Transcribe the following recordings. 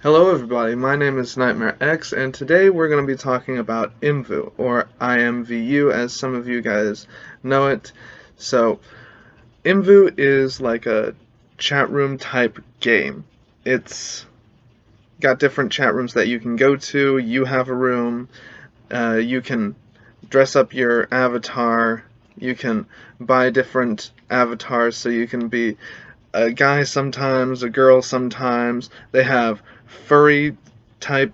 Hello everybody, my name is Nightmare X, and today we're going to be talking about IMVU, or IMVU as some of you guys know it. So, IMVU is like a chat room type game. It's got different chat rooms that you can go to. You have a room, you can dress up your avatar, you can buy different avatars so you can be a guy sometimes, a girl sometimes. They have furry type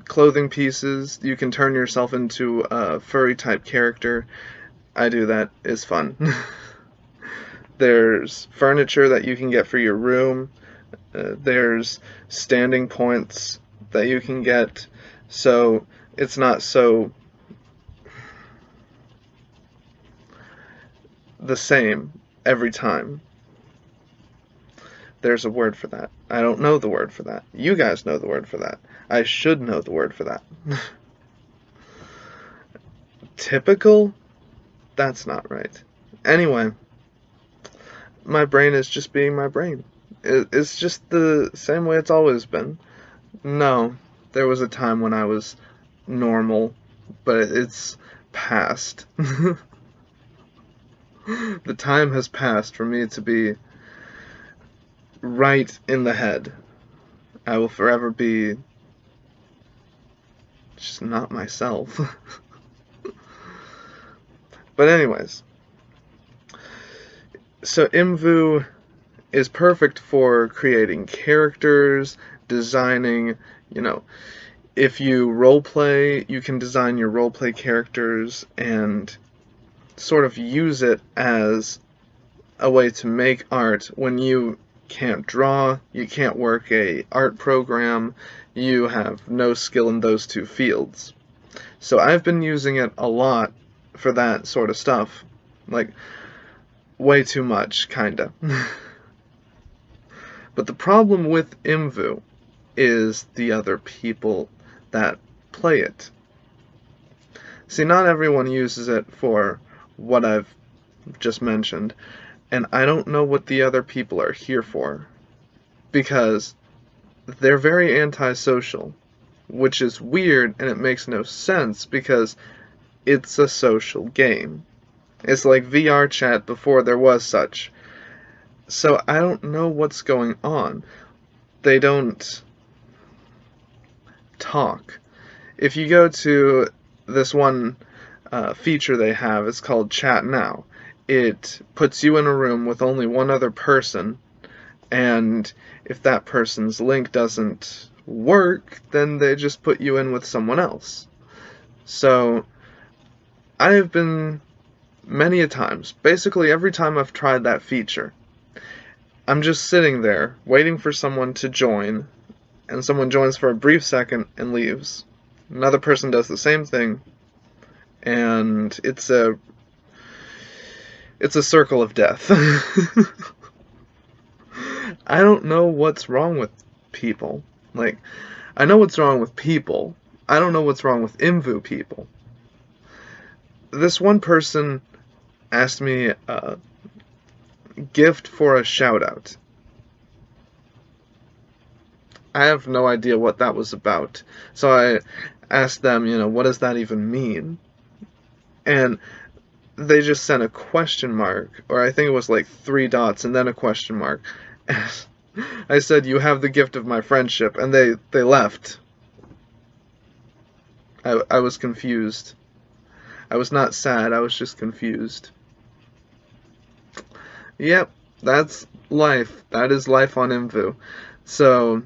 clothing pieces. You can turn yourself into a furry type character. I do that. It's fun. There's furniture that you can get for your room. There's standing points that you can get, so it's not so the same every time. There's a word for that. I don't know the word for that. You guys know the word for that. I should know the word for that. Typical? That's not right. Anyway, my brain is just being my brain. It's just the same way it's always been. No, there was a time when I was normal, but it's past. The time has passed for me to be right in the head. I will forever be just not myself. But anyways, so IMVU is perfect for creating characters, designing, if you roleplay, you can design your roleplay characters and sort of use it as a way to make art when you can't draw, you can't work a art program, you have no skill in those two fields. So I've been using it a lot for that sort of stuff. Like, way too much, kinda. But the problem with IMVU is the other people that play it. See, not everyone uses it for what I've just mentioned, and I don't know what the other people are here for, because they're very antisocial, which is weird and it makes no sense because it's a social game. It's like VR chat before there was such. So I don't know what's going on. They don't talk. If you go to this one feature they have, it's called Chat Now. It puts you in a room with only one other person, and if that person's link doesn't work, then they just put you in with someone else. So I have been many a times, basically every time I've tried that feature, I'm just sitting there waiting for someone to join, and someone joins for a brief second and leaves. Another person does the same thing, and it's a circle of death. I don't know what's wrong with people. Like, I know what's wrong with people. I don't know what's wrong with IMVU people. This one person asked me a gift for a shout-out. I have no idea what that was about. So I asked them, what does that even mean? And they just sent a question mark, or I think it was like 3 dots and then a question mark. I said, "You have the gift of my friendship," and they left. I was confused. I was not sad, I was just confused. Yep, that's life. That is life on IMVU. So,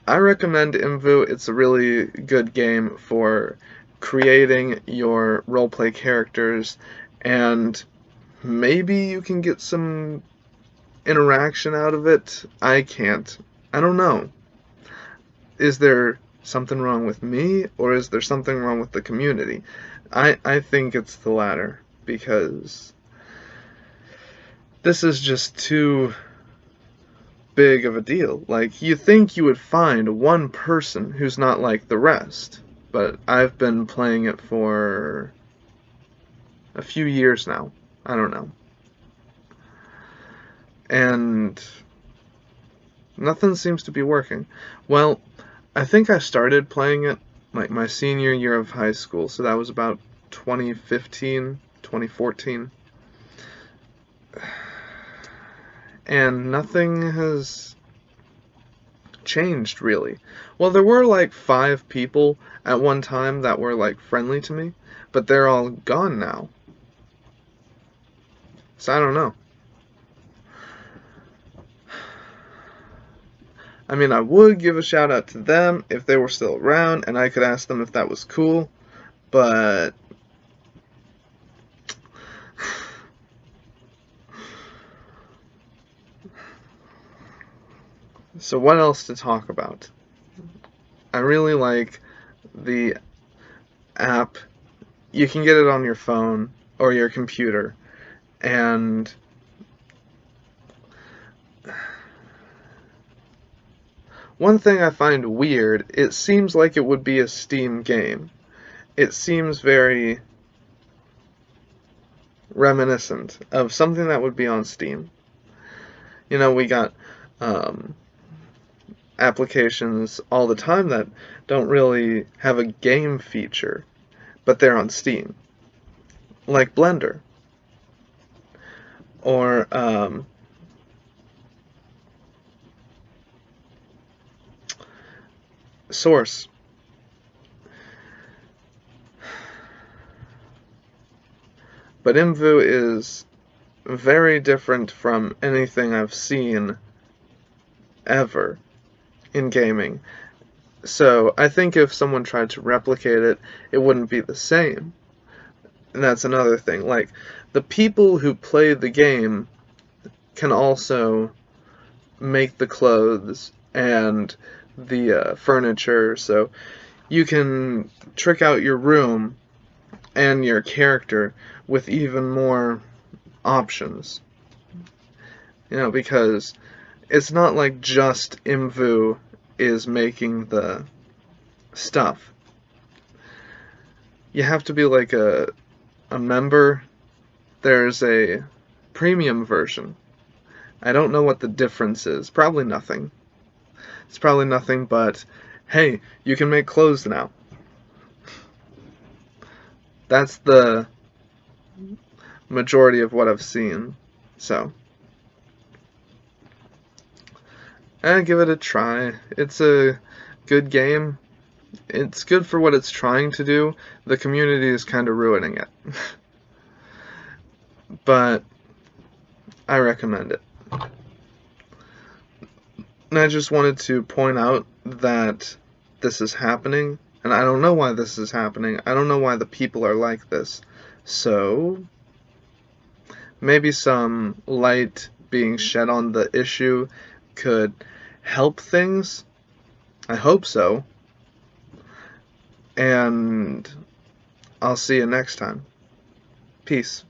I recommend IMVU. It's a really good game for creating your roleplay characters, and maybe you can get some interaction out of it. I can't. I don't know. Is there something wrong with me, or is there something wrong with the community? I think it's the latter, because this is just too big of a deal. Like, you think you would find one person who's not like the rest, but I've been playing it for a few years now. I don't know. And Nothing seems to be working. Well, I think I started playing it like my senior year of high school, so that was about 2015, 2014. And nothing has changed, really. Well, there were like 5 people at one time that were like friendly to me, but they're all gone now. So I don't know. I mean, I would give a shout out to them if they were still around and I could ask them if that was cool, but so what else to talk about? I really like the app. You can get it on your phone or your computer, and one thing I find weird, it seems like it would be a Steam game. It seems very reminiscent of something that would be on Steam. You know, we got applications all the time that don't really have a game feature, but they're on Steam. Like Blender. Or, Source. But IMVU is very different from anything I've seen ever in gaming. So I think if someone tried to replicate it, it wouldn't be the same. And that's another thing. Like, the people who play the game can also make the clothes and the furniture, so you can trick out your room and your character with even more options. You know, because it's not like just IMVU is making the stuff. You have to be like a member. There's a premium version. I don't know what the difference is. Probably nothing. It's probably nothing, but hey, you can make clothes now. That's the majority of what I've seen. So, give it a try. It's a good game. It's good for what it's trying to do. The community is kind of ruining it. But I recommend it. And I just wanted to point out that this is happening, and I don't know why this is happening. I don't know why the people are like this. So, maybe some light being shed on the issue could help things. I hope so. And I'll see you next time. Peace.